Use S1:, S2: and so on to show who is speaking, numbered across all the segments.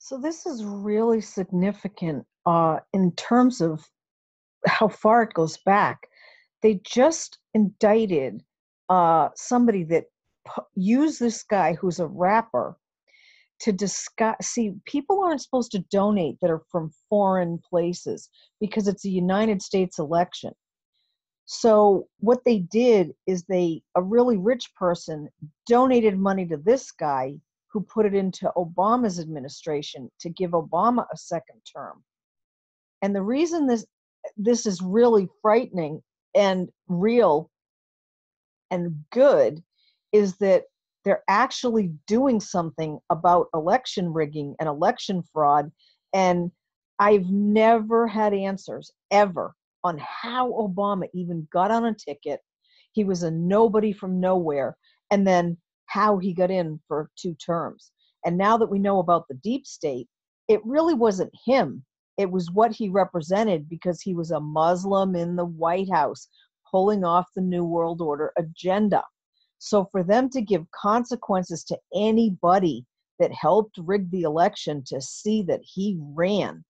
S1: So this is really significant in terms of how far it goes back. They just indicted somebody that used this guy who's a rapper to discuss. See, people aren't supposed to donate that are from foreign places because it's a United States election. So what they did is a really rich person donated money to this guy who put it into Obama's administration to give Obama a second term. And the reason this is really frightening and real and good is that they're actually doing something about election rigging and election fraud. And I've never had answers ever on how Obama even got on a ticket. He was a nobody from nowhere. And then how he got in for 2 terms. And now that we know about the deep state, it really wasn't him. It was what he represented because he was a Muslim in the White House pulling off the New World Order agenda. So for them to give consequences to anybody that helped rig the election to see that he ran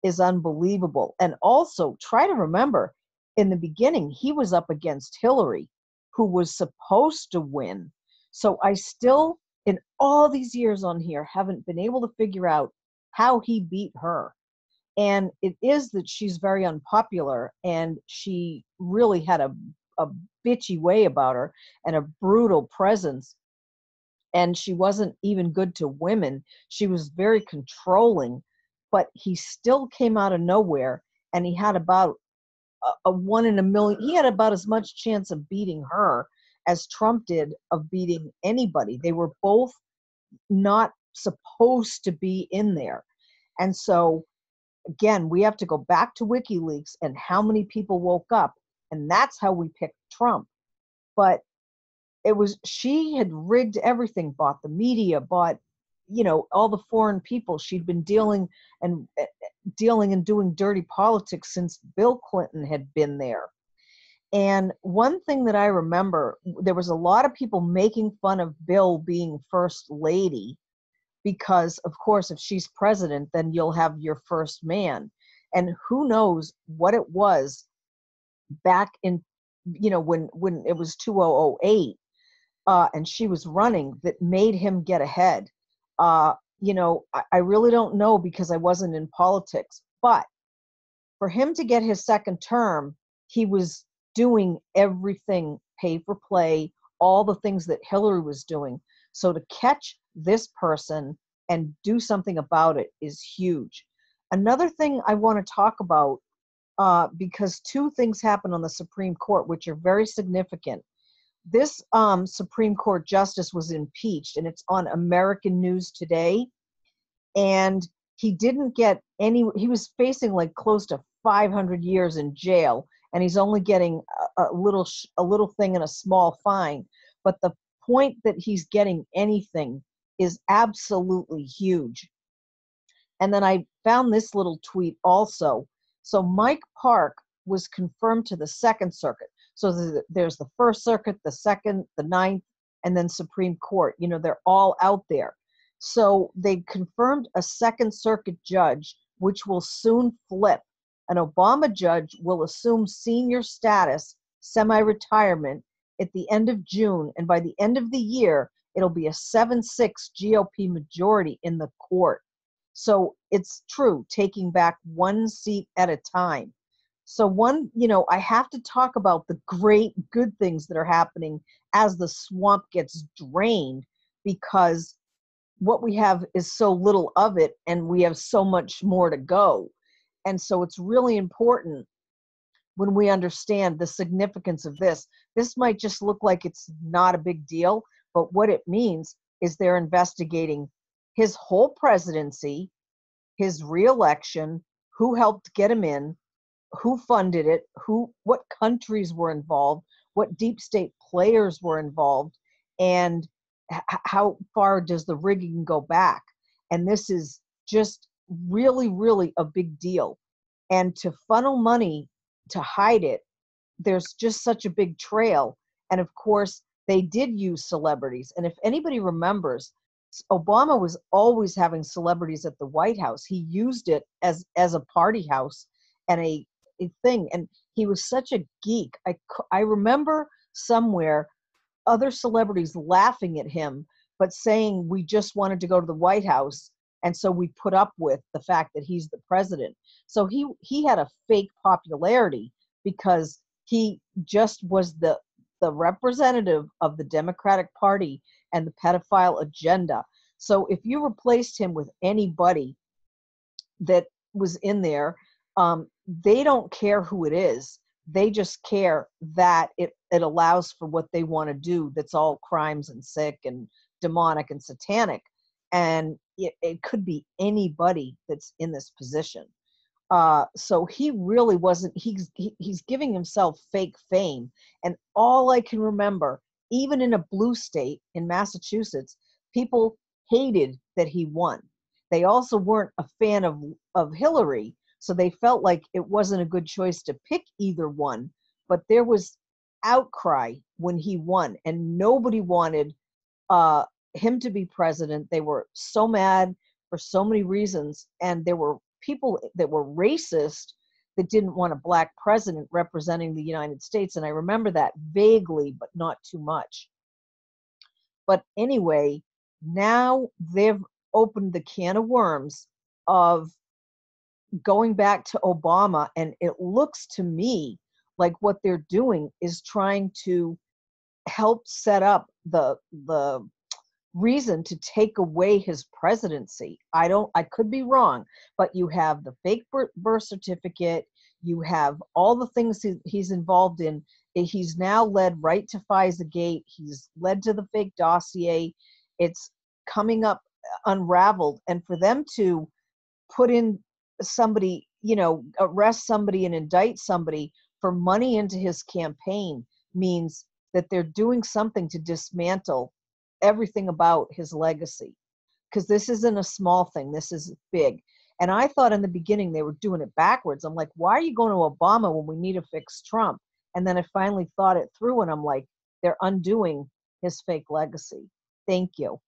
S1: is unbelievable. And also try to remember, in the beginning, he was up against Hillary, who was supposed to win. So I still, in all these years on here, haven't been able to figure out how he beat her. And it is that she's very unpopular and she really had a bitchy way about her and a brutal presence. And she wasn't even good to women. She was very controlling, but he still came out of nowhere and he had about a 1 in a million. He had about as much chance of beating her as Trump did of beating anybody. They were both not supposed to be in there. And so again, we have to go back to WikiLeaks and how many people woke up, and that's how we picked Trump. But she had rigged everything, bought the media, bought, all the foreign people. She'd been and dealing and doing dirty politics since Bill Clinton had been there. And one thing that I remember, there was a lot of people making fun of Bill being first lady because, of course, if she's president, then you'll have your first man. And who knows what it was back in, when it was 2008 and she was running that made him get ahead. I really don't know because I wasn't in politics. But for him to get his second term, he was doing everything pay for play, all the things that Hillary was doing. So to catch this person and do something about it is huge. Another thing I want to talk about, because two things happen on the Supreme Court, which are very significant. This Supreme Court justice was impeached, and it's on American News Today. And he didn't get he was facing like close to 500 years in jail, and he's only getting a little thing and a small fine. But the point that he's getting anything is absolutely huge. And then I found this little tweet also. So Mike Park was confirmed to the Second Circuit. So there's the First Circuit, the Second, the Ninth, and then Supreme Court. They're all out there. So they confirmed a Second Circuit judge, which will soon flip. An Obama judge will assume senior status, semi-retirement, at the end of June. And by the end of the year, it'll be a 7-6 GOP majority in the court. So it's true, taking back one seat at a time. So I have to talk about the great good things that are happening as the swamp gets drained, because what we have is so little of it and we have so much more to go. And so it's really important when we understand the significance of this. This might just look like it's not a big deal, but what it means is they're investigating his whole presidency, his reelection, who helped get him in, who funded it, what countries were involved, what deep state players were involved, and how far does the rigging go back. And this is just really, really a big deal. And to funnel money to hide it, there's just such a big trail. And of course, they did use celebrities. And if anybody remembers, Obama was always having celebrities at the White House. He used it as a party house and a thing. And he was such a geek. I remember somewhere other celebrities laughing at him, but saying we just wanted to go to the White House, and so we put up with the fact that he's the president. So he had a fake popularity because he just was the representative of the Democratic Party and the pedophile agenda. So if you replaced him with anybody that was in there, they don't care who it is. They just care that it allows for what they want to do. That's all crimes and sick and demonic and satanic. And it could be anybody that's in this position. So he really wasn't, he's giving himself fake fame. And all I can remember, even in a blue state in Massachusetts, people hated that he won. They also weren't a fan of Hillary, so they felt like it wasn't a good choice to pick either one. But there was outcry when he won, and nobody wanted him to be president. They were so mad for so many reasons, and there were people that were racist that didn't want a black president representing the United States. And I remember that vaguely, but not too much. But anyway, now they've opened the can of worms of going back to Obama, and it looks to me like what they're doing is trying to help set up the reason to take away his presidency. I could be wrong, but you have the fake birth certificate, you have all the things he's involved in. He's now led right to FISA-gate, he's led to the fake dossier. It's coming up unraveled, and for them to put in somebody, arrest somebody and indict somebody for money into his campaign means that they're doing something to dismantle everything about his legacy, because this isn't a small thing, this is big. And I thought in the beginning they were doing it backwards. I'm like, why are you going to Obama when we need to fix Trump? And then I finally thought it through, and I'm like, they're undoing his fake legacy. Thank you.